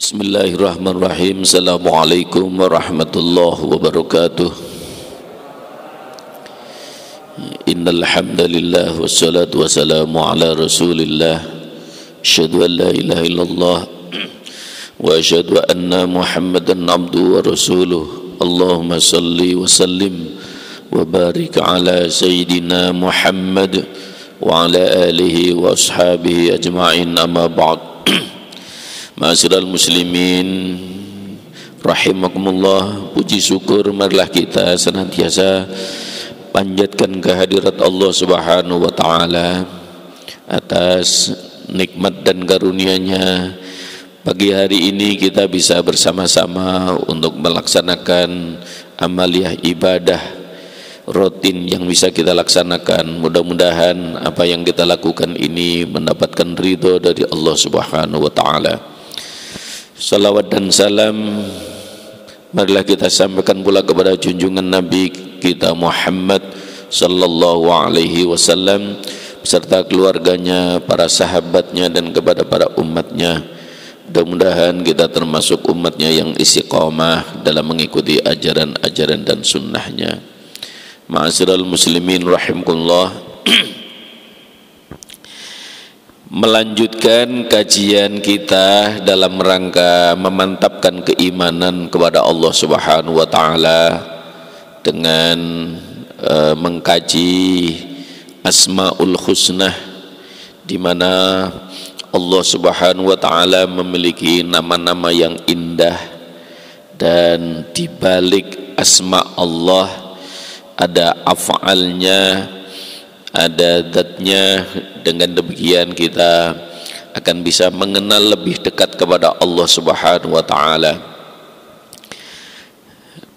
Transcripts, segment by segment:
Bismillahirrahmanirrahim. Assalamualaikum warahmatullahi wabarakatuh. Innal hamdalillah wassalatu wassalamu ala Rasulillah. Asyhadu an la ilaha illallah wa asyhadu anna Muhammadan abduhu wa rasuluh. Allahumma salli wa sallim wa barik ala sayyidina Muhammad wa ala alihi wa ashabihi ajma'in, amma ba'd. Ma'asyiral muslimin rahimakumullah, puji syukur marilah kita senantiasa panjatkan kehadirat Allah Subhanahu wa taala atas nikmat dan karunia-Nya. Pagi hari ini kita bisa bersama-sama untuk melaksanakan amaliyah ibadah rutin yang bisa kita laksanakan. Mudah-mudahan apa yang kita lakukan ini mendapatkan ridho dari Allah Subhanahu wa taala. Salawat dan salam marilah kita sampaikan pula kepada junjungan Nabi kita Muhammad sallallahu alaihi wasallam beserta keluarganya, para sahabatnya, dan kepada para umatnya. Mudah-mudahan kita termasuk umatnya yang istiqamah dalam mengikuti ajaran-ajaran dan sunnahnya. Ma'asyiral muslimin rahimakumullah, melanjutkan kajian kita dalam rangka memantapkan keimanan kepada Allah Subhanahu wa taala dengan mengkaji Asmaul Husna, di mana Allah Subhanahu wa taala memiliki nama-nama yang indah, dan di balik asma Allah ada af'alnya, ada zatnya. Dengan demikian kita akan bisa mengenal lebih dekat kepada Allah Subhanahu wa taala.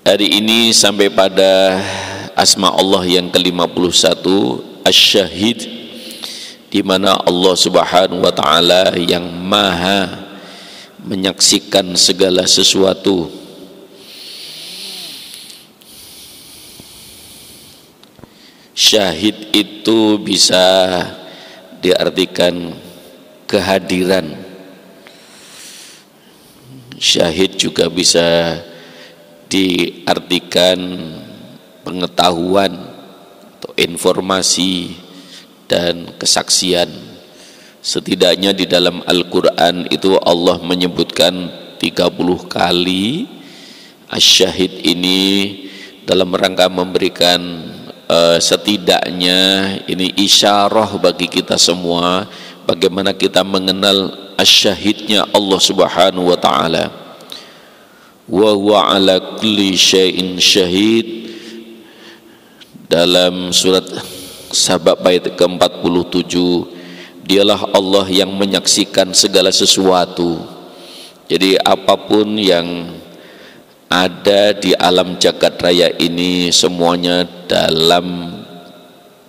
Hari ini sampai pada asma Allah yang ke-51, Asy-Syahid, di mana Allah Subhanahu wa taala yang maha menyaksikan segala sesuatu. Syahid itu bisa diartikan kehadiran. Syahid juga bisa diartikan pengetahuan atau informasi dan kesaksian. Setidaknya di dalam Al-Quran itu Allah menyebutkan 30 kali Asy-Syahid ini dalam rangka memberikan setidaknya ini isyarah bagi kita semua bagaimana kita mengenal asy-syahidnya Allah Subhanahu wa taala. Wa huwa ala kulli syai'in syahid, dalam surat Sabah ayat ke-47, dialah Allah yang menyaksikan segala sesuatu. Jadi apapun yang ada di alam jagat raya ini semuanya dalam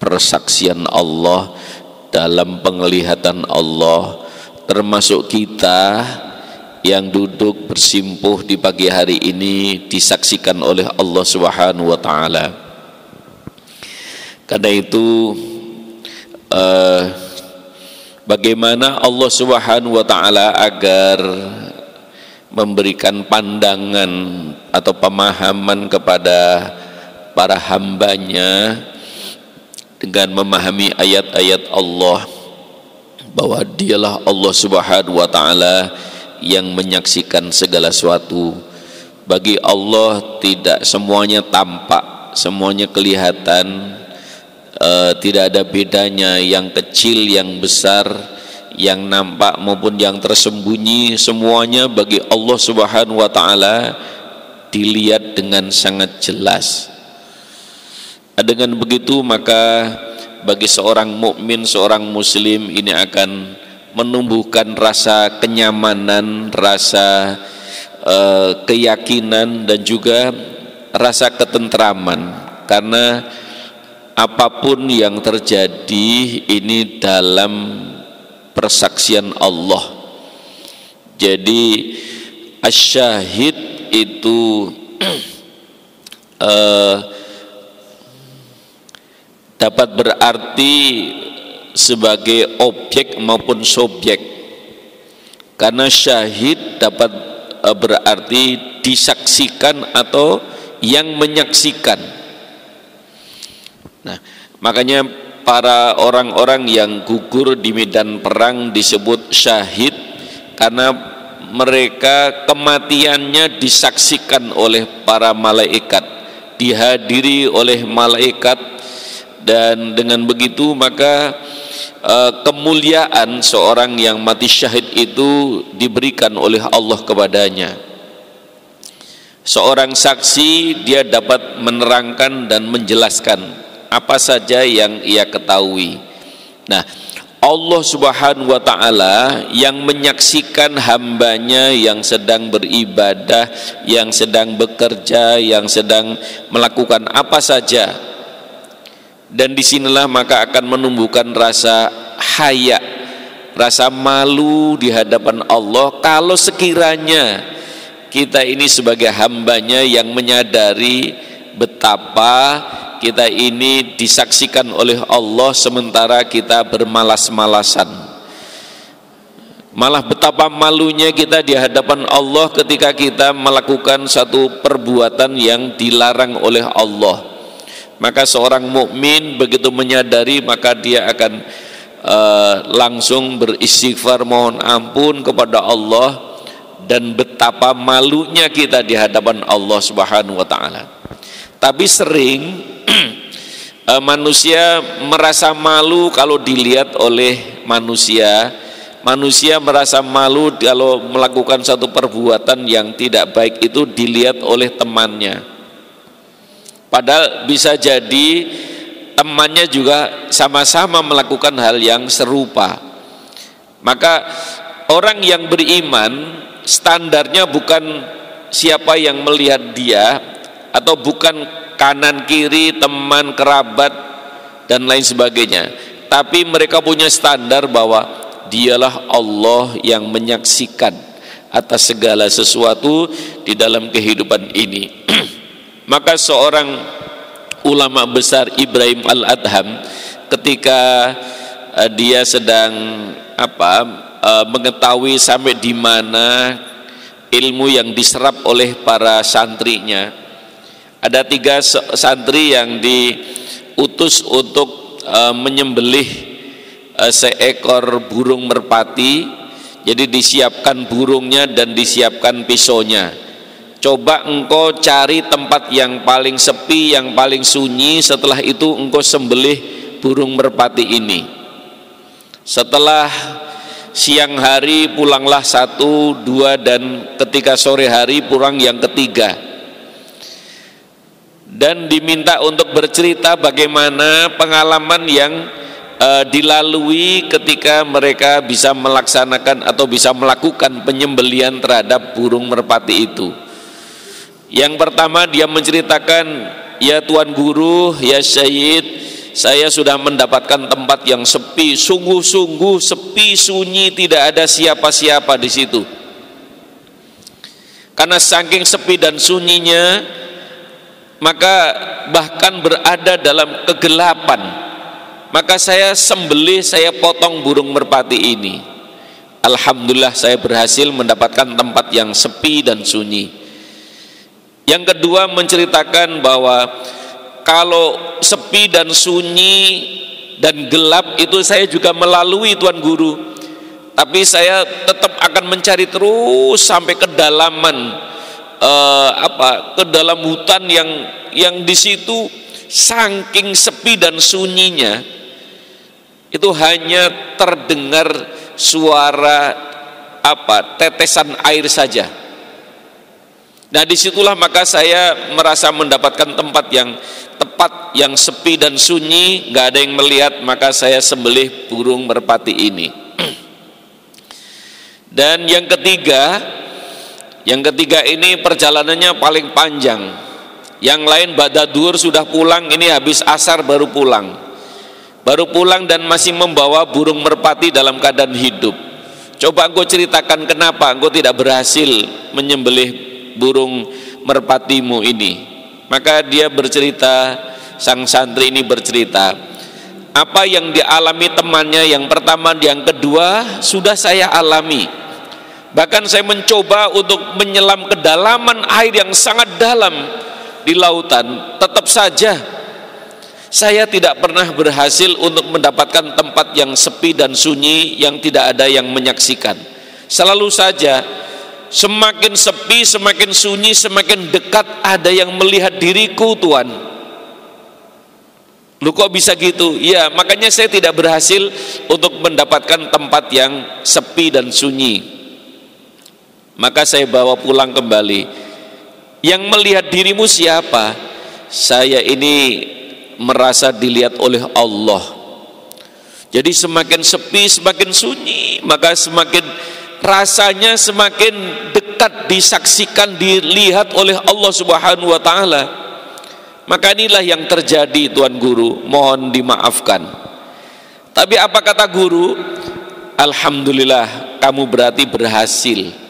persaksian Allah, dalam penglihatan Allah, termasuk kita yang duduk bersimpuh di pagi hari ini disaksikan oleh Allah Subhanahu wa taala. Karena itu bagaimana Allah Subhanahu wa taala agar memberikan pandangan atau pemahaman kepada para hambanya dengan memahami ayat-ayat Allah, bahwa dialah Allah Subhanahu wa taala yang menyaksikan segala sesuatu. Bagi Allah tidak semuanya tampak, semuanya kelihatan, tidak ada bedanya yang kecil, yang besar, yang nampak maupun yang tersembunyi, semuanya bagi Allah Subhanahu wa taala dilihat dengan sangat jelas. Dengan begitu maka bagi seorang mukmin, seorang muslim, ini akan menumbuhkan rasa kenyamanan, rasa keyakinan, dan juga rasa ketentraman, karena apapun yang terjadi ini dalam persaksian Allah. Jadi asy-syahid itu dapat berarti sebagai objek maupun subjek. Karena syahid dapat berarti disaksikan atau yang menyaksikan. Nah, makanya para orang-orang yang gugur di medan perang disebut syahid karena mereka kematiannya disaksikan oleh para malaikat, dihadiri oleh malaikat, dan dengan begitu maka kemuliaan seorang yang mati syahid itu diberikan oleh Allah kepadanya. Seorang saksi dia dapat menerangkan dan menjelaskan apa saja yang ia ketahui. Nah, Allah Subhanahu wa ta'ala yang menyaksikan hambanya yang sedang beribadah, yang sedang bekerja, yang sedang melakukan apa saja. Dan disinilah maka akan menumbuhkan rasa haya, rasa malu di hadapan Allah kalau sekiranya kita ini sebagai hambanya yang menyadari betapa kita ini disaksikan oleh Allah sementara kita bermalas-malasan. Malah betapa malunya kita di hadapan Allah ketika kita melakukan satu perbuatan yang dilarang oleh Allah. Maka seorang mukmin begitu menyadari maka dia akan langsung beristighfar mohon ampun kepada Allah, dan betapa malunya kita di hadapan Allah Subhanahu wa ta'ala. Tapi sering manusia merasa malu kalau dilihat oleh manusia. Manusia merasa malu kalau melakukan satu perbuatan yang tidak baik itu dilihat oleh temannya. Padahal bisa jadi temannya juga sama-sama melakukan hal yang serupa. Maka orang yang beriman standarnya bukan siapa yang melihat dia, atau bukan kanan kiri, teman, kerabat, dan lain sebagainya. Tapi mereka punya standar bahwa dialah Allah yang menyaksikan atas segala sesuatu di dalam kehidupan ini. Maka seorang ulama besar Ibrahim Al-Adham ketika dia sedang mengetahui sampai di mana ilmu yang diserap oleh para santrinya, ada 3 santri yang diutus untuk menyembelih seekor burung merpati. Jadi disiapkan burungnya dan disiapkan pisaunya. Coba engkau cari tempat yang paling sepi, yang paling sunyi, setelah itu engkau sembelih burung merpati ini. Setelah siang hari pulanglah 1, 2, dan ketika sore hari pulang yang ketiga. Dan diminta untuk bercerita bagaimana pengalaman yang dilalui ketika mereka bisa melaksanakan atau bisa melakukan penyembelihan terhadap burung merpati itu. Yang pertama dia menceritakan, ya Tuan Guru, ya Syahid, saya sudah mendapatkan tempat yang sepi, sungguh-sungguh sepi, sunyi, tidak ada siapa-siapa di situ. Karena saking sepi dan sunyinya, maka bahkan berada dalam kegelapan. Maka saya sembelih, saya potong burung merpati ini. Alhamdulillah saya berhasil mendapatkan tempat yang sepi dan sunyi. Yang kedua menceritakan bahwa kalau sepi dan sunyi dan gelap itu saya juga melalui Tuan Guru, tapi saya tetap akan mencari terus sampai kedalaman ke dalam hutan yang di situ saking sepi dan sunyinya itu hanya terdengar suara tetesan air saja. Nah disitulah maka saya merasa mendapatkan tempat yang tepat, yang sepi dan sunyi, nggak ada yang melihat, maka saya sembelih burung merpati ini. Dan yang ketiga ini perjalanannya paling panjang. Yang lain badadur sudah pulang, ini habis asar baru pulang. Dan masih membawa burung merpati dalam keadaan hidup. Coba engkau ceritakan kenapa engkau tidak berhasil menyembelih burung merpatimu ini. Maka dia bercerita, sang santri ini bercerita apa yang dialami temannya yang pertama, yang kedua sudah saya alami. Bahkan saya mencoba untuk menyelam ke dalaman air yang sangat dalam di lautan, tetap saja saya tidak pernah berhasil untuk mendapatkan tempat yang sepi dan sunyi yang tidak ada yang menyaksikan. Selalu saja semakin sepi, semakin sunyi, semakin dekat ada yang melihat diriku, Tuhan. Lu kok bisa gitu? Ya, makanya saya tidak berhasil untuk mendapatkan tempat yang sepi dan sunyi. Maka saya bawa pulang kembali. Yang melihat dirimu siapa? Saya ini merasa dilihat oleh Allah. Jadi semakin sepi, semakin sunyi, maka semakin rasanya semakin dekat disaksikan, dilihat oleh Allah Subhanahu wa taala. Maka inilah yang terjadi, Tuan Guru, mohon dimaafkan. Tapi apa kata guru? Alhamdulillah, kamu berarti berhasil.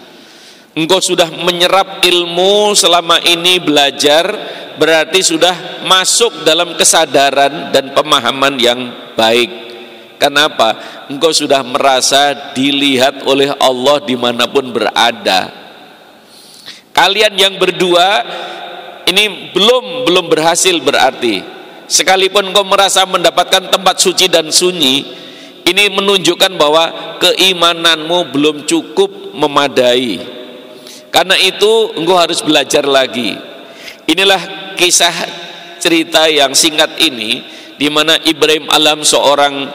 Engkau sudah menyerap ilmu selama ini belajar, berarti sudah masuk dalam kesadaran dan pemahaman yang baik. Kenapa? Engkau sudah merasa dilihat oleh Allah dimanapun berada. Kalian yang berdua ini belum berhasil berarti. Sekalipun engkau merasa mendapatkan tempat suci dan sunyi, ini menunjukkan bahwa keimananmu belum cukup memadai. Karena itu engkau harus belajar lagi. Inilah kisah cerita yang singkat ini, di mana Ibrahim Alam, seorang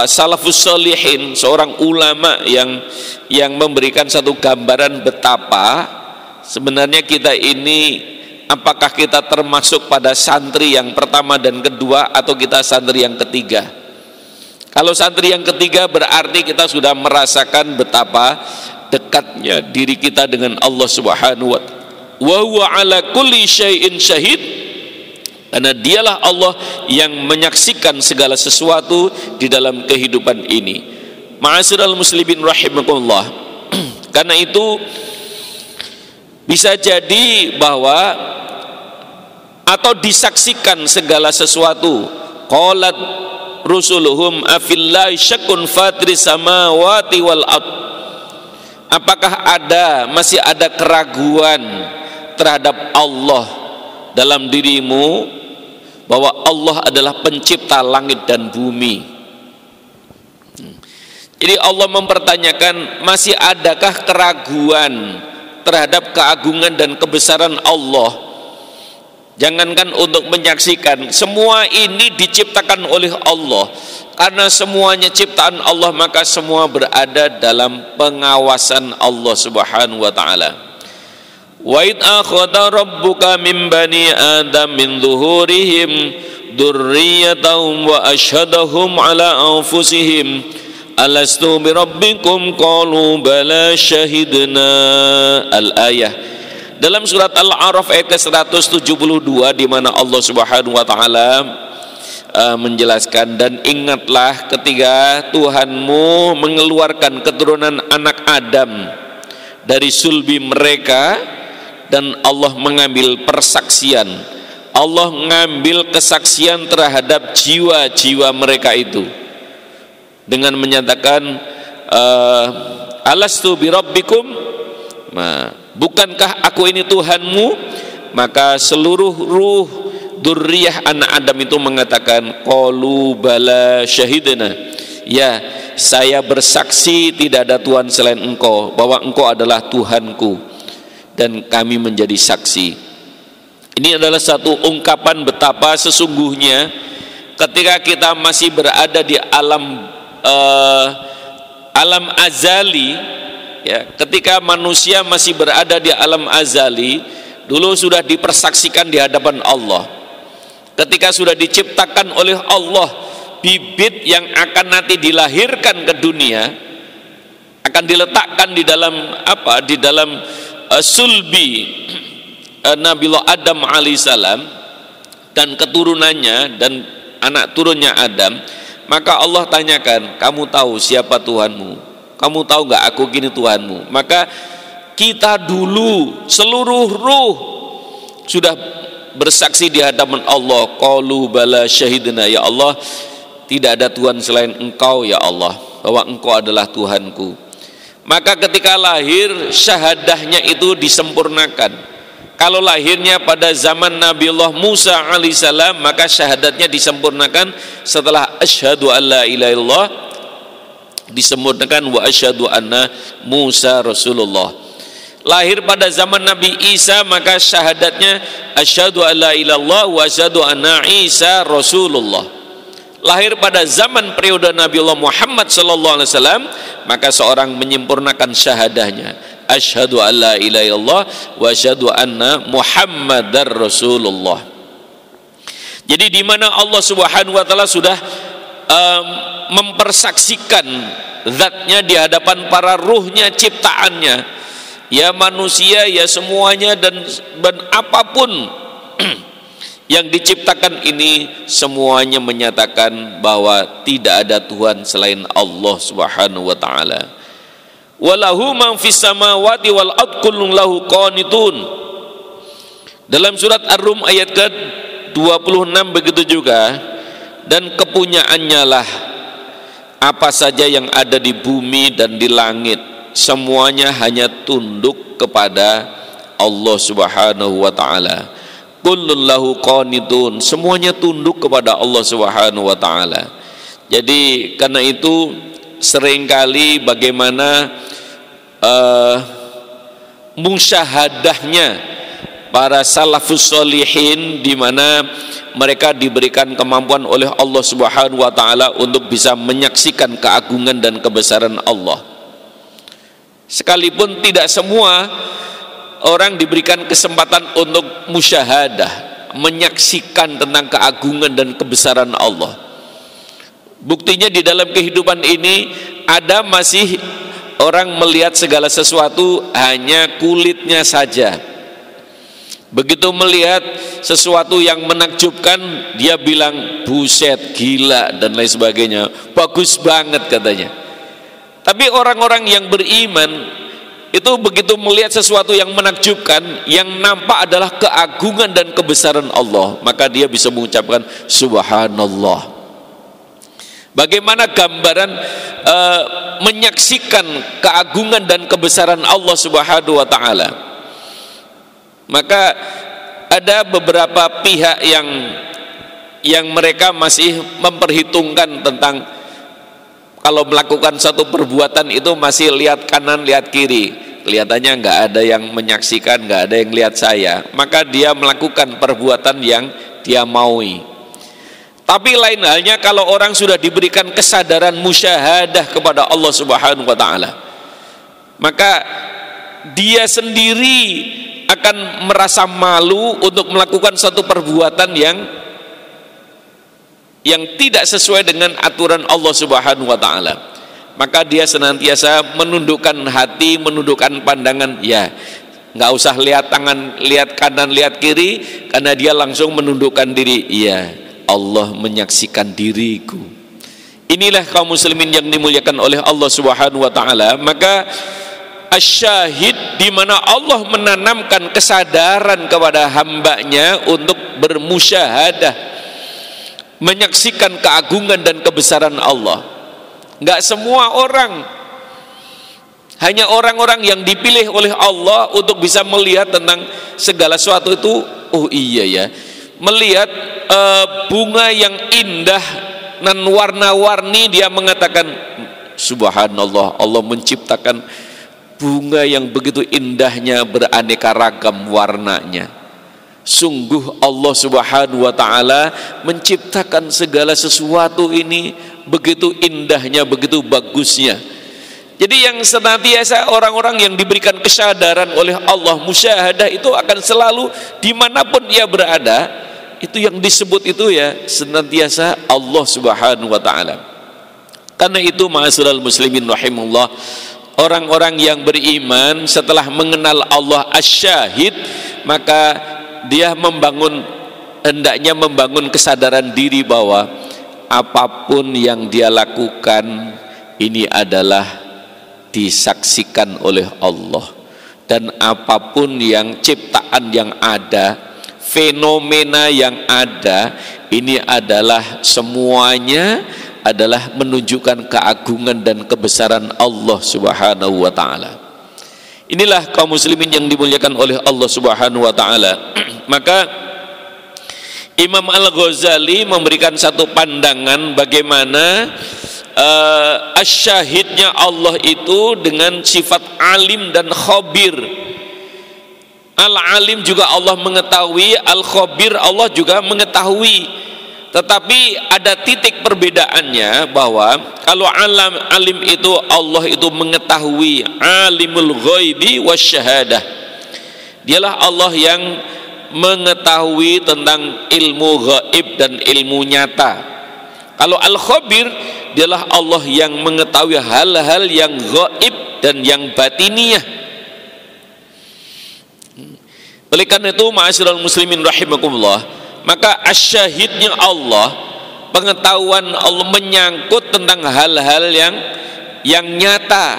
salafus sholihin, seorang ulama yang memberikan satu gambaran betapa sebenarnya kita ini, apakah kita termasuk pada santri yang pertama dan kedua atau kita santri yang ketiga. Kalau santri yang ketiga berarti kita sudah merasakan betapa dekatnya diri kita dengan Allah Subhanahu wa ta'ala. Wa huwa ala kulli syai'in syahid, karena dialah Allah yang menyaksikan segala sesuatu di dalam kehidupan ini. Ma'asyiral muslimin rahimakumullah. Karena itu bisa jadi bahwa atau disaksikan segala sesuatu. Qalat rusuluhum afillahi syakkun fatris samawati wal ardh. Apakah masih ada keraguan terhadap Allah dalam dirimu, bahwa Allah adalah pencipta langit dan bumi? Jadi Allah mempertanyakan, masih adakah keraguan terhadap keagungan dan kebesaran Allah? Jangankan untuk menyaksikan, semua ini diciptakan oleh Allah. Karena semuanya ciptaan Allah, maka semua berada dalam pengawasan Allah Subhanahu wa taala. Wa id akhadha rabbuka min bani adam min zuhurihim dzurriyyatahum wa asyhadahum ala anfusihim alastu bi rabbikum qalu bala syahidna. Al-ayah. Dalam surat Al-A'raf ayat ke-172, di mana Allah Subhanahu wa taala menjelaskan, dan ingatlah ketika Tuhanmu mengeluarkan keturunan anak Adam dari sulbi mereka, dan Allah mengambil persaksian, Allah mengambil kesaksian terhadap jiwa-jiwa mereka itu dengan menyatakan alastu bi rabbikum, bukankah aku ini Tuhanmu? Maka seluruh ruh dzurriyyah anak Adam itu mengatakan qalu bala syahidna, ya saya bersaksi tidak ada Tuhan selain engkau, bahwa engkau adalah Tuhanku, dan kami menjadi saksi. Ini adalah satu ungkapan betapa sesungguhnya ketika kita masih berada di alam azali, ya, ketika manusia masih berada di alam azali, dulu sudah dipersaksikan di hadapan Allah. Ketika sudah diciptakan oleh Allah bibit yang akan nanti dilahirkan ke dunia, akan diletakkan di dalam di dalam sulbi Nabiullah Adam alaihissalam dan keturunannya dan anak turunnya Adam. Maka Allah tanyakan, kamu tahu siapa Tuhanmu? Kamu tahu nggak aku gini Tuhanmu? Maka kita dulu seluruh ruh sudah bersaksi di hadapan Allah, qalu bala syahidna, ya Allah tidak ada Tuhan selain engkau ya Allah, bahwa engkau adalah Tuhanku. Maka ketika lahir syahadahnya itu disempurnakan. Kalau lahirnya pada zaman Nabiullah Musa alaihissalam, maka syahadatnya disempurnakan setelah asyhadu alla ilaha illallah, disempurnakan wa asyhadu anna Musa Rasulullah. Lahir pada zaman Nabi Isa, maka syahadatnya asyhadu alla ilaha illallah wa asyhadu anna Isa Rasulullah. Lahir pada zaman periode Nabiullah Muhammad sallallahu alaihi wasallam, maka seorang menyempurnakan syahadahnya asyhadu alla ilaha illallah wa asyhadu anna Muhammadar Rasulullah. Jadi di mana Allah Subhanahu wa taala sudah mempersaksikan zatnya di hadapan para ruhnya ciptaannya, ya manusia ya semuanya, dan apapun yang diciptakan ini semuanya menyatakan bahwa tidak ada Tuhan selain Allah Subhanahu wa taala. Walahu man fis samawati wal ard kullun lahu qanitun. Dalam surat Ar-Rum ayat ke-26 begitu juga, dan kepunyaannya lah apa saja yang ada di bumi dan di langit, semuanya hanya tunduk kepada Allah Subhanahu wa taala. Kullun lahu qanitun, semuanya tunduk kepada Allah Subhanahu wa taala. Jadi karena itu seringkali bagaimana musyahadahnya para salafus sholihin, di mana mereka diberikan kemampuan oleh Allah Subhanahu wa taala untuk bisa menyaksikan keagungan dan kebesaran Allah. Sekalipun tidak semua orang diberikan kesempatan untuk musyahadah, menyaksikan tentang keagungan dan kebesaran Allah. Buktinya di dalam kehidupan ini ada masih orang melihat segala sesuatu hanya kulitnya saja. Begitu melihat sesuatu yang menakjubkan, dia bilang buset, gila dan lain sebagainya, bagus banget katanya. Tapi orang-orang yang beriman itu begitu melihat sesuatu yang menakjubkan, yang nampak adalah keagungan dan kebesaran Allah, maka dia bisa mengucapkan subhanallah. Bagaimana gambaran menyaksikan keagungan dan kebesaran Allah Subhanahu wa taala. Maka ada beberapa pihak yang mereka masih memperhitungkan tentang kalau melakukan satu perbuatan itu masih lihat kanan lihat kiri, kelihatannya nggak ada yang menyaksikan, nggak ada yang lihat saya, maka dia melakukan perbuatan yang dia maui. Tapi lain halnya kalau orang sudah diberikan kesadaran musyahadah kepada Allah Subhanahu wa taala, maka dia sendiri akan merasa malu untuk melakukan satu perbuatan yang tidak sesuai dengan aturan Allah Subhanahu wa taala. Maka dia senantiasa menundukkan hati, menundukkan pandangan, ya nggak usah lihat tangan, lihat kanan, lihat kiri, karena dia langsung menundukkan diri. Iya, Allah menyaksikan diriku. Inilah kaum muslimin yang dimuliakan oleh Allah Subhanahu wa taala. Maka asyahid, di mana Allah menanamkan kesadaran kepada hambanya untuk bermusyahadah, menyaksikan keagungan dan kebesaran Allah. Enggak semua orang, hanya orang-orang yang dipilih oleh Allah untuk bisa melihat tentang segala sesuatu itu. Oh iya ya, melihat bunga yang indah dan warna-warni, dia mengatakan subhanallah, Allah menciptakan bunga yang begitu indahnya, beraneka ragam warnanya. Sungguh Allah Subhanahu wa taala menciptakan segala sesuatu ini begitu indahnya, begitu bagusnya. Jadi yang senantiasa orang-orang yang diberikan kesadaran oleh Allah musyahadah itu akan selalu dimanapun ia berada, itu yang disebut itu ya senantiasa Allah Subhanahu wa taala. Karena itu ma'asyiral muslimin rahimahullah, orang-orang yang beriman setelah mengenal Allah asyahid, maka dia hendaknya membangun kesadaran diri bahwa apapun yang dia lakukan ini adalah disaksikan oleh Allah, dan apapun yang ciptaan yang ada, fenomena yang ada, ini adalah semuanya adalah menunjukkan keagungan dan kebesaran Allah Subhanahu wa taala. Inilah kaum muslimin yang dimuliakan oleh Allah Subhanahu wa taala. Maka Imam Al-Ghazali memberikan satu pandangan bagaimana asyahidnya Allah itu dengan sifat alim dan khabir. Al-alim juga Allah mengetahui, al-khabir Allah juga mengetahui. Tetapi ada titik perbedaannya, bahwa kalau alim itu Allah itu mengetahui, alimul ghaibi wasyahadah. Dialah Allah yang mengetahui tentang ilmu gaib dan ilmu nyata. Kalau al-khabir, dialah Allah yang mengetahui hal-hal yang gaib dan yang batiniyah. Oleh karena itu, ma'asyiral muslimin rahimakumullah, maka asyahidnya Allah, pengetahuan Allah menyangkut tentang hal-hal yang nyata,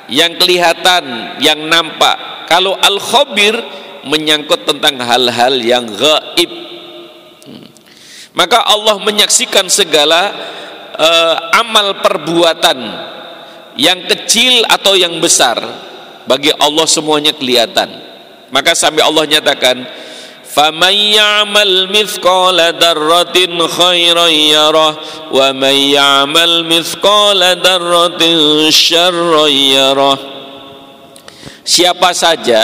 yang kelihatan, yang nampak. Kalau al-khabir menyangkut tentang hal-hal yang gaib. Maka Allah menyaksikan segala amal perbuatan yang kecil atau yang besar. Bagi Allah semuanya kelihatan. Maka sampai Allah nyatakan, faman ya'mal mithqala dzarratin khairan yarah wa man ya'mal mithqala dzarratin syarran yarah. Siapa saja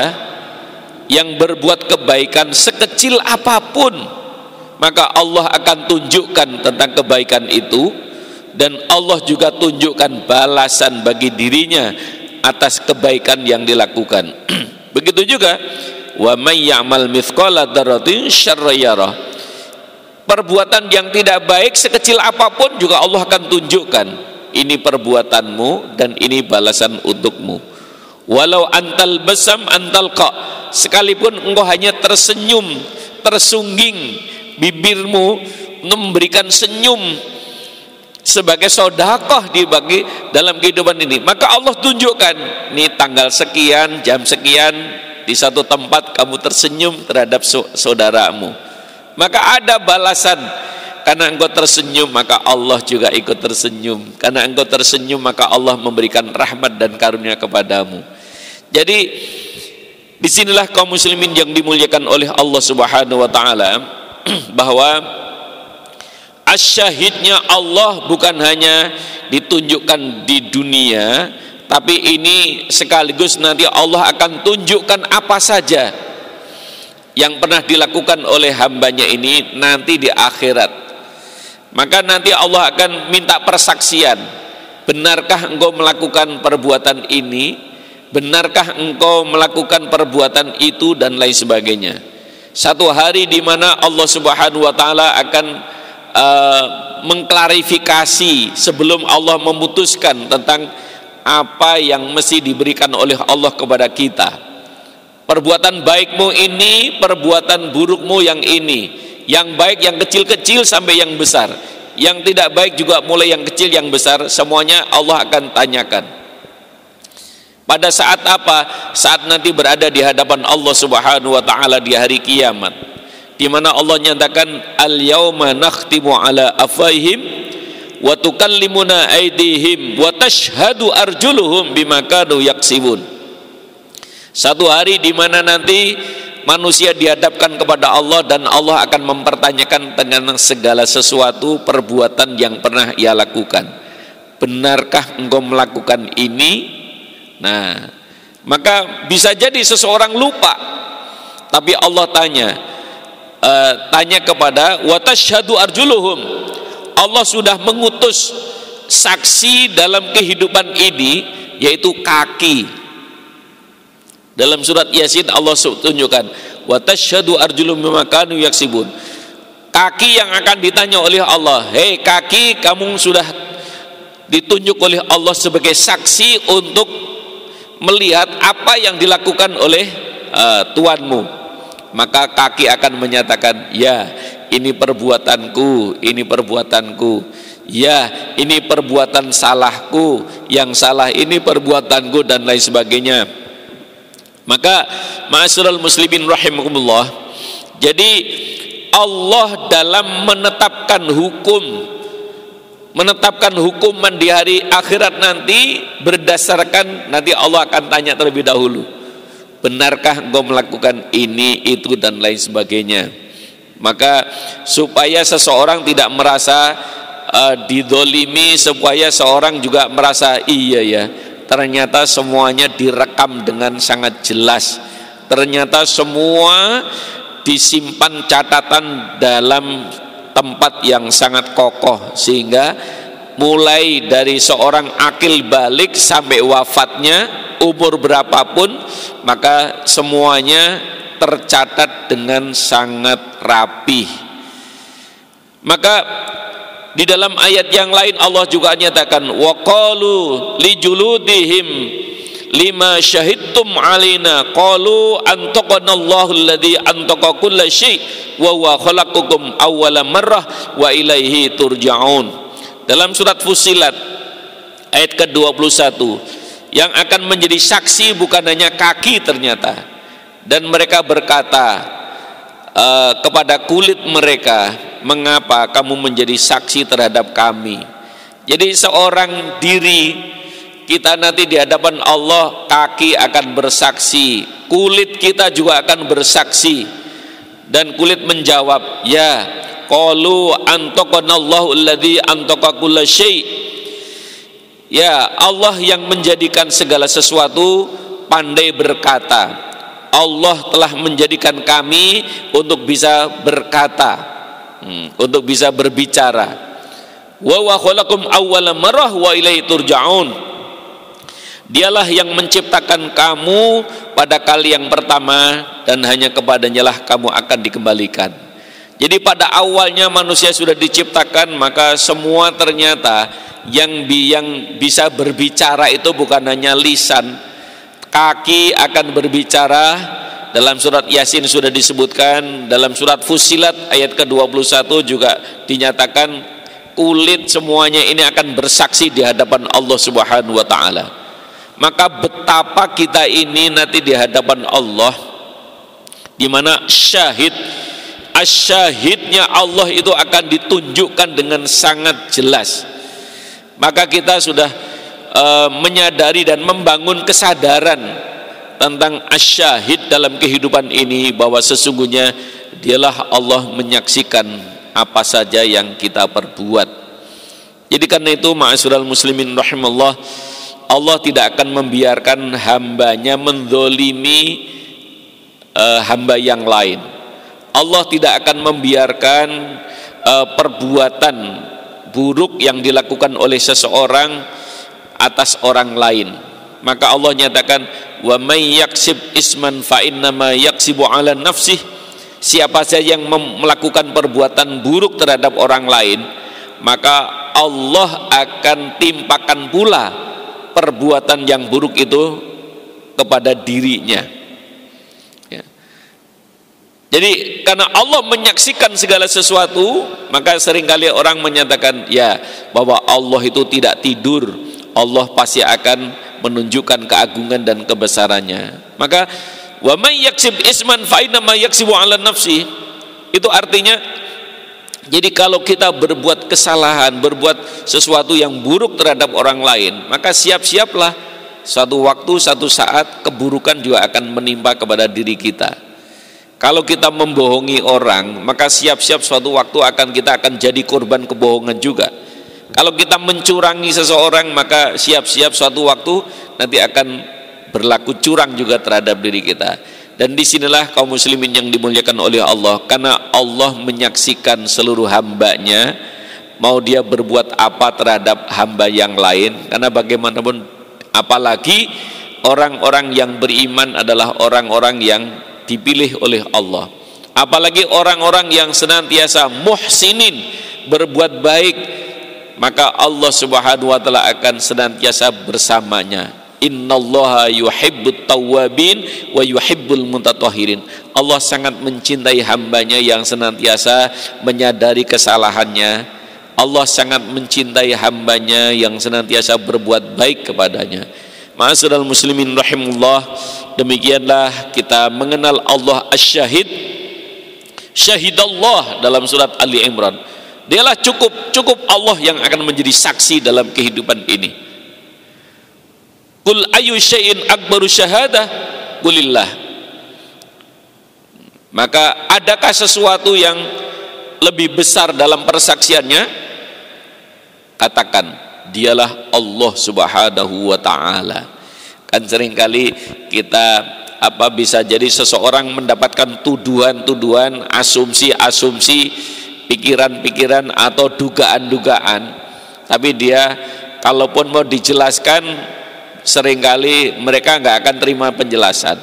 yang berbuat kebaikan sekecil apapun, maka Allah akan tunjukkan tentang kebaikan itu, dan Allah juga tunjukkan balasan bagi dirinya atas kebaikan yang dilakukan. Begitu juga wa may ya'mal mithqala dzarratin syarran yarah. Perbuatan yang tidak baik sekecil apapun juga Allah akan tunjukkan, ini perbuatanmu dan ini balasan untukmu. Walau antal basam antal qa, sekalipun engkau hanya tersenyum, tersungging bibirmu memberikan senyum sebagai sedekah dibagi dalam kehidupan ini, maka Allah tunjukkan, ini tanggal sekian, jam sekian, di satu tempat kamu tersenyum terhadap saudaramu, maka ada balasan. Karena engkau tersenyum, maka Allah juga ikut tersenyum. Karena engkau tersenyum, maka Allah memberikan rahmat dan karunia kepadamu. Jadi disinilah kaum muslimin yang dimuliakan oleh Allah Subhanahu wa taala, bahwa asyahidnya Allah bukan hanya ditunjukkan di dunia, tapi ini sekaligus nanti Allah akan tunjukkan apa saja yang pernah dilakukan oleh hambanya ini nanti di akhirat. Maka nanti Allah akan minta persaksian, benarkah engkau melakukan perbuatan ini, benarkah engkau melakukan perbuatan itu, dan lain sebagainya. Satu hari di mana Allah Subhanahu wa taala akan mengklarifikasi sebelum Allah memutuskan tentang apa yang mesti diberikan oleh Allah kepada kita. Perbuatan baikmu ini, perbuatan burukmu yang ini, yang baik yang kecil-kecil sampai yang besar, yang tidak baik juga mulai yang kecil yang besar, semuanya Allah akan tanyakan. Pada saat apa? Saat nanti berada di hadapan Allah Subhanahu wa taala di hari kiamat, di mana Allah nyatakan, al-yauma nakhtimu ala afwahihim wa tukallimuna aydihim wa tashhadu arjuluhum bima kanu yaksibun. Satu hari di mana nanti manusia dihadapkan kepada Allah, dan Allah akan mempertanyakan dengan segala sesuatu perbuatan yang pernah ia lakukan. Benarkah engkau melakukan ini? Nah, maka bisa jadi seseorang lupa, tapi Allah tanya kepada wa tashhadu arjuluhum. Allah sudah mengutus saksi dalam kehidupan ini, yaitu kaki. Dalam surat Yasin Allah tunjukkan, wa tashhadu arjulum bima kanu yaksibun. Kaki yang akan ditanya oleh Allah, hei kaki, kamu sudah ditunjuk oleh Allah sebagai saksi untuk melihat apa yang dilakukan oleh tuanmu. Maka kaki akan menyatakan, ya ini perbuatanku, ini perbuatanku, ya ini perbuatan salahku, yang salah ini perbuatanku, dan lain sebagainya. Maka ma'asyiral muslimin rahimakumullah, jadi Allah dalam menetapkan hukum menetapkan hukuman di hari akhirat nanti berdasarkan nanti Allah akan tanya terlebih dahulu, benarkah engkau melakukan ini, itu dan lain sebagainya. Maka supaya seseorang tidak merasa didolimi, supaya seorang juga merasa iya ya, ternyata semuanya direkam dengan sangat jelas, ternyata semua disimpan catatan dalam tempat yang sangat kokoh, sehingga mulai dari seorang akil balik sampai wafatnya umur berapapun, maka semuanya tercatat dengan sangat rapih. Maka di dalam ayat yang lain Allah juga nyatakan, wa qalu li juludihim lima syahidtum alina qalu antaqanallahu alladzi antaqa kulla syai' wa huwa khalaqakum awwala marrah wa ilaihi turja'un. Dalam surat Fussilat ayat ke-21, yang akan menjadi saksi bukan hanya kaki ternyata, dan mereka berkata kepada kulit mereka, mengapa kamu menjadi saksi terhadap kami. Jadi seorang diri kita nanti di hadapan Allah, kaki akan bersaksi, kulit kita juga akan bersaksi. Dan kulit menjawab, ya, qalu antaqanallahu alladzi antaqa kulla syai'. Ya, Allah yang menjadikan segala sesuatu pandai berkata. Allah telah menjadikan kami untuk bisa berkata, untuk bisa berbicara. Wa huwa khalaqakum awwala marrah wa ilaihi turja'un. Dialah yang menciptakan kamu pada kali yang pertama, dan hanya kepadanya lah kamu akan dikembalikan. Jadi pada awalnya manusia sudah diciptakan, maka semua ternyata yang bisa berbicara itu bukan hanya lisan, kaki akan berbicara. Dalam surat Yasin sudah disebutkan, dalam surat Fussilat ayat ke-21 juga dinyatakan kulit semuanya ini akan bersaksi di hadapan Allah Subhanahu wa taala. Maka betapa kita ini nanti di hadapan Allah, di mana asyahidnya Allah itu akan ditunjukkan dengan sangat jelas. Maka kita sudah menyadari dan membangun kesadaran tentang asyahid dalam kehidupan ini, bahwa sesungguhnya dialah Allah menyaksikan apa saja yang kita perbuat. Jadi karena itu ma'asyiral muslimin rahimallah, Allah tidak akan membiarkan hambanya menzolimi hamba yang lain. Allah tidak akan membiarkan perbuatan buruk yang dilakukan oleh seseorang atas orang lain. Maka Allah nyatakan, wa may yaksib isman fa innama yaksibu ala nafsih. Siapa saja yang melakukan perbuatan buruk terhadap orang lain, maka Allah akan timpakan pula perbuatan yang buruk itu kepada dirinya. Ya. Jadi karena Allah menyaksikan segala sesuatu, maka seringkali orang menyatakan ya, bahwa Allah itu tidak tidur, Allah pasti akan menunjukkan keagungan dan kebesarannya. Maka wa may yaksib isman fa inna ma yaksibu ala nafsi, itu artinya, jadi kalau kita berbuat kesalahan, berbuat sesuatu yang buruk terhadap orang lain, maka siap-siaplah suatu waktu, suatu saat keburukan juga akan menimpa kepada diri kita. Kalau kita membohongi orang, maka siap-siap suatu waktu kita akan jadi korban kebohongan juga. Kalau kita mencurangi seseorang, maka siap-siap suatu waktu nanti akan berlaku curang juga terhadap diri kita. Dan disinilah kaum muslimin yang dimuliakan oleh Allah, karena Allah menyaksikan seluruh hambanya, mau dia berbuat apa terhadap hamba yang lain. Karena bagaimanapun, apalagi orang-orang yang beriman adalah orang-orang yang dipilih oleh Allah. Apalagi orang-orang yang senantiasa muhsinin, berbuat baik, maka Allah Subhanahu wa taala akan senantiasa bersamanya. Innallaha yuhibbut tawwabin wa yuhibbul mutatahhirin. Allah sangat mencintai hambanya yang senantiasa menyadari kesalahannya. Allah sangat mencintai hambanya yang senantiasa berbuat baik kepadanya. Ma'asyiral muslimin rahimullah, demikianlah kita mengenal Allah Asy-Syahid. Syahidallah dalam surat Ali Imran. Dialah cukup Allah yang akan menjadi saksi dalam kehidupan ini. Qul ayyu syai'in akbaru syahadah? Qulillah. Maka adakah sesuatu yang lebih besar dalam persaksiannya? Katakan, dialah Allah Subhanahu wa taala. Kan seringkali kita bisa jadi seseorang mendapatkan tuduhan-tuduhan, asumsi-asumsi, pikiran-pikiran atau dugaan-dugaan, tapi dia kalaupun mau dijelaskan seringkali mereka nggak akan terima penjelasan,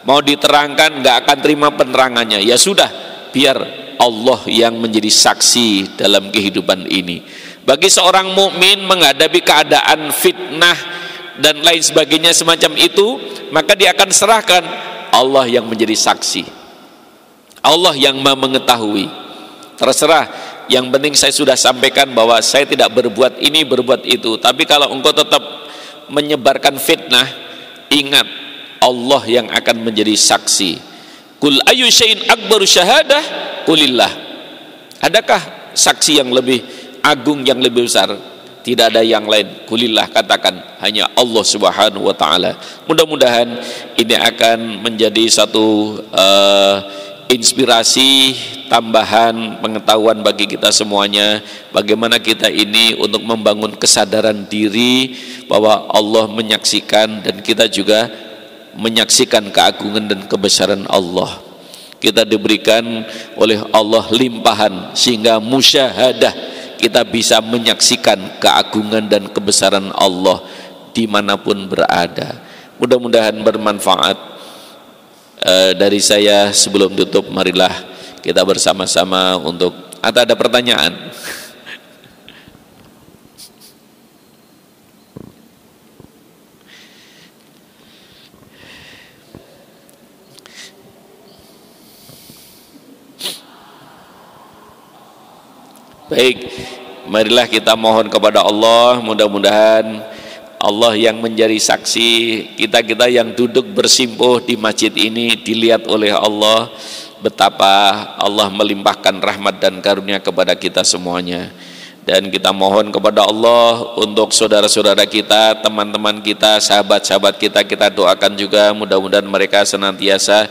mau diterangkan nggak akan terima penerangannya. Ya sudah, biar Allah yang menjadi saksi dalam kehidupan ini. Bagi seorang mukmin menghadapi keadaan fitnah dan lain sebagainya semacam itu, maka dia akan serahkan Allah yang menjadi saksi, Allah yang Maha mengetahui. Terserah, yang penting saya sudah sampaikan bahwa saya tidak berbuat ini, berbuat itu. Tapi kalau engkau tetap menyebarkan fitnah, ingat Allah yang akan menjadi saksi. Qul ayyu syai'in akbaru syahadah? Qulillah. Adakah saksi yang lebih agung, yang lebih besar? Tidak ada yang lain. Qulillah, katakan hanya Allah Subhanahu wa taala. Mudah-mudahan ini akan menjadi satu inspirasi, tambahan pengetahuan bagi kita semuanya, bagaimana kita ini untuk membangun kesadaran diri bahwa Allah menyaksikan dan kita juga menyaksikan keagungan dan kebesaran Allah. Kita diberikan oleh Allah limpahan sehingga musyahadah, kita bisa menyaksikan keagungan dan kebesaran Allah dimanapun berada. Mudah-mudahan bermanfaat. Dari saya sebelum tutup, marilah kita bersama-sama untuk, atau ada pertanyaan? Baik, marilah kita mohon kepada Allah, mudah-mudahan Allah yang menjadi saksi, kita-kita yang duduk bersimpuh di masjid ini dilihat oleh Allah betapa Allah melimpahkan rahmat dan karunia kepada kita semuanya. Dan kita mohon kepada Allah untuk saudara-saudara kita, teman-teman kita, sahabat-sahabat kita, kita doakan juga mudah-mudahan mereka senantiasa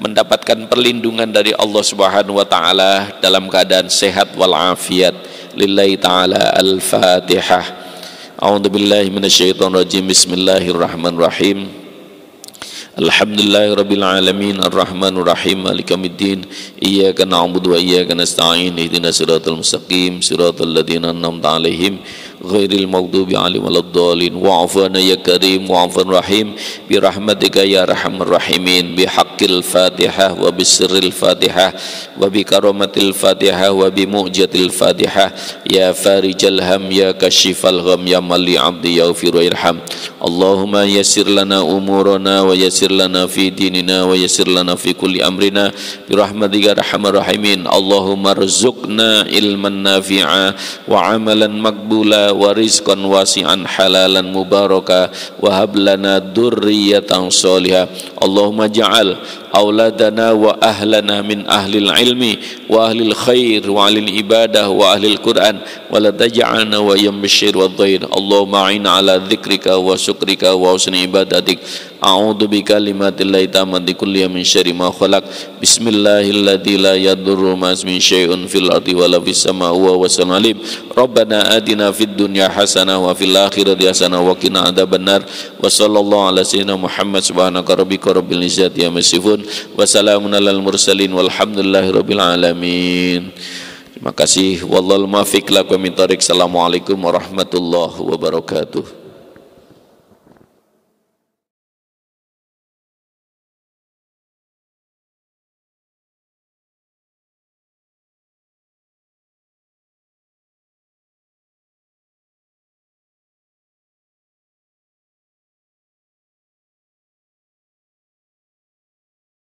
mendapatkan perlindungan dari Allah Subhanahu wa taala dalam keadaan sehat walafiat. Lillahi taala al-Fatihah. A'udzu billahi minasyaitonir rajim. Bismillahirrahmanirrahim. Alhamdulillahirabbil alamin arrahmanir rahim maliki yaumiddin. Iyyaka na'budu wa iyyaka nasta'in. Ihdinas siratal mustaqim siratal ladzina an'amta 'alaihim ghairil maghdubi 'alaihim waladdallin. Wa'fu 'anna ya karim wa'fur rahim bi rahmatika ya arhamar rahimin. Bi haqqil Fatihah wa bisirril Fatihah wa bi karamatil Fatihah wa bi mu'jatil Fatihah. Ya farijal ham ya kashifal gham ya mali 'abdi yaghfir warham. Allahumma yassir lana umurana wa yassir lana fi dinina wa yassir lana fi kulli amrina bi rahmatika arhamar rahimin. Allahumma rzuqna ilman nafi'a wa amalan maqbula wa rizqan wasi'an halalan mubaraka wa hab lana dzurriyyatan shalihah. Allahumma ja'al auladana wa ahlana min ahlil ilmi wa ahlil khair wa ahlil ibadah wa ahlil Quran wa la taj'alna wa yamshir wa dhair. Allahumma a'inna ala dzikrika wa syukrika wa husni ibadatik. A'udzu bikalimatillahi tammati kulli min syarri ma khalaq. Bismillahilladzi la yadurru ma ismihi syai'un fil ardi wa la fis samaa'i wa huwas alim. Rabbana atina fid dunya hasanah wa fil akhirati hasanah wa qina adzabannar. Wa sallallahu ala sayyidina Muhammad subhanaka rabbika rabbil izzati amma yasifun wa salamun alal mursalin walhamdulillahi rabbil alamin. Terima kasih. Wallahul muwaffiq lakum min thoriq. Assalamualaikum warahmatullahi wabarakatuh.